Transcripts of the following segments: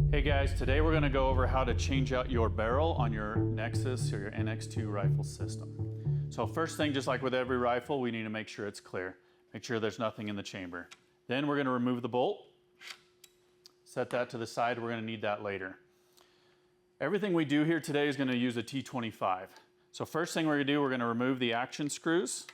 Hey guys, today we're going to go over how to change out your barrel on your Nexus or your NX2 rifle system. So first thing, just like with every rifle, we need to make sure it's clear. Make sure there's nothing in the chamber. Then we're going to remove the bolt. Set that to the side, we're going to need that later. Everything we do here today is going to use a T25. So first thing we're going to do, we're going to remove the action screws.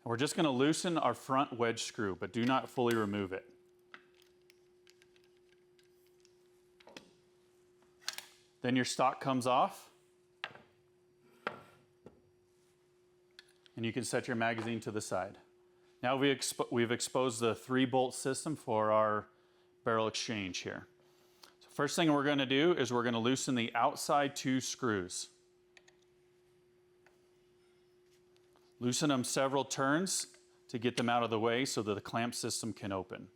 We're just going to loosen our front wedge screw, but do not fully remove it. Then your stock comes off. And you can set your magazine to the side. Now we've exposed the 3-bolt system for our barrel exchange here. So first thing we're going to do is we're going to loosen the outside 2 screws. Loosen them several turns to get them out of the way so that the clamp system can open.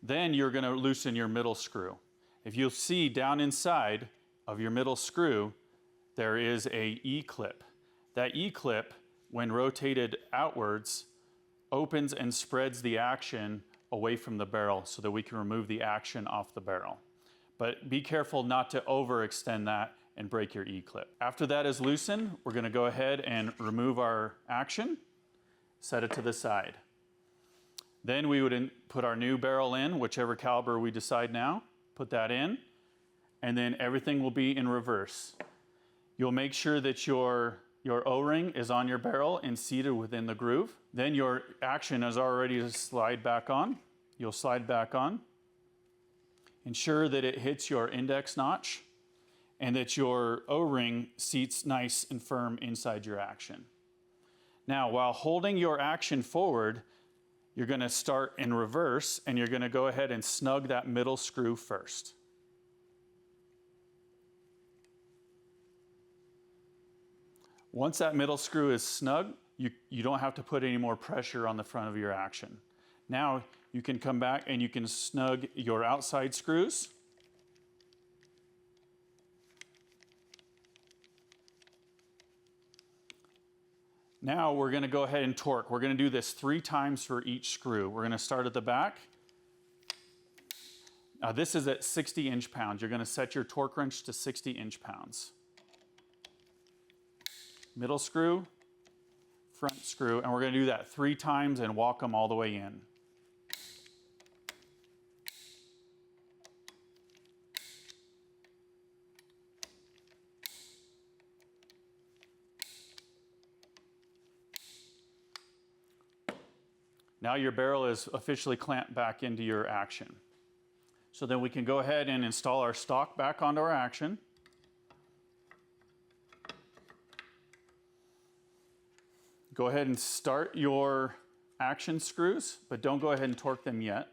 Then you're going to loosen your middle screw. If you'll see down inside of your middle screw, there is a E-clip. That E-clip, when rotated outwards, opens and spreads the action away from the barrel so that we can remove the action off the barrel. But be careful not to overextend that and break your E-clip. After that is loosened, we're going to go ahead and remove our action, set it to the side. Then we would put our new barrel in, whichever caliber we decide now, put that in, and then everything will be in reverse. You'll make sure that your O-ring is on your barrel and seated within the groove. Then your action is already to slide back on. You'll slide back on. Ensure that it hits your index notch and that your O-ring seats nice and firm inside your action. Now, while holding your action forward, you're going to start in reverse and you're going to go ahead and snug that middle screw first. Once that middle screw is snug, you don't have to put any more pressure on the front of your action. Now you can come back and you can snug your outside screws. Now we're going to go ahead and torque. We're going to do this 3 times for each screw. We're going to start at the back. Now this is at 60 inch-pounds. You're going to set your torque wrench to 60 inch-pounds. Middle screw, front screw, and we're going to do that 3 times and walk them all the way in. Now your barrel is officially clamped back into your action. So then we can go ahead and install our stock back onto our action. Go ahead and start your action screws, but don't go ahead and torque them yet.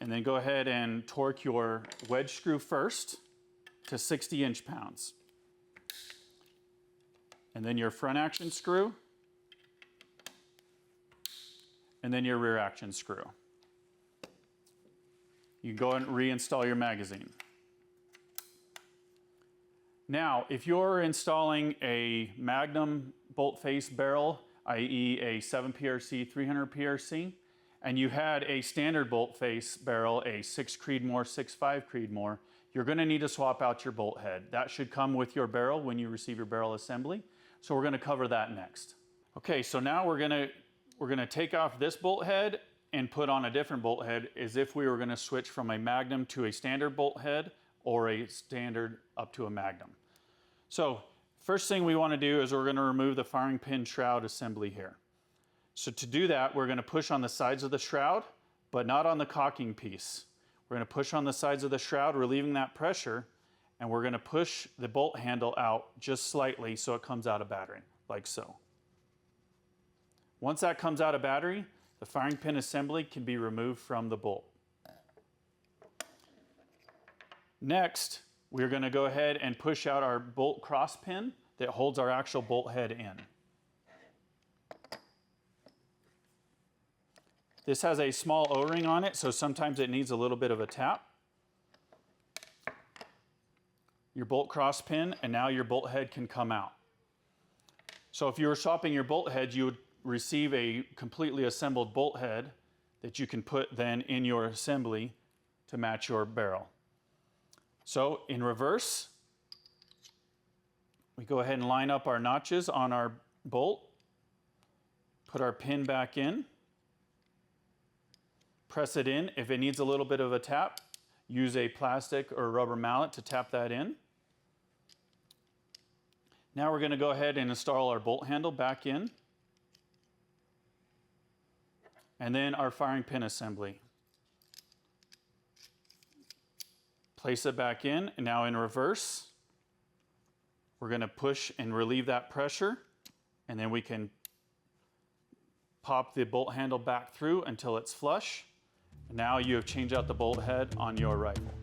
And then go ahead and torque your wedge screw first to 60 inch-pounds. And then your front action screw. And then your rear action screw. You can go and reinstall your magazine. Now, if you're installing a Magnum bolt face barrel, i.e. a 7 PRC, 300 PRC, and you had a standard bolt face barrel, a 6 Creedmoor, 6.5 Creedmoor, you're going to need to swap out your bolt head. That should come with your barrel when you receive your barrel assembly. So we're going to cover that next. Okay, so now we're going to take off this bolt head and put on a different bolt head as if we were going to switch from a Magnum to a standard bolt head or a standard up to a Magnum. So first thing we want to do is we're going to remove the firing pin shroud assembly here. So to do that, we're going to push on the sides of the shroud, but not on the cocking piece. We're going to push on the sides of the shroud, relieving that pressure, and we're going to push the bolt handle out just slightly so it comes out of battery, like so. Once that comes out of battery, the firing pin assembly can be removed from the bolt. Next, we're going to go ahead and push out our bolt cross pin that holds our actual bolt head in. This has a small O-ring on it, so sometimes it needs a little bit of a tap. your bolt cross pin, and now your bolt head can come out. So if you were swapping your bolt head, you would receive a completely assembled bolt head that you can put then in your assembly to match your barrel. So in reverse, we go ahead and line up our notches on our bolt, put our pin back in, press it in. If it needs a little bit of a tap, use a plastic or rubber mallet to tap that in. Now we're going to go ahead and install our bolt handle back in, and then our firing pin assembly. Place it back in, and now in reverse, we're going to push and relieve that pressure, and then we can pop the bolt handle back through until it's flush. And now you have changed out the bolt head on your rifle.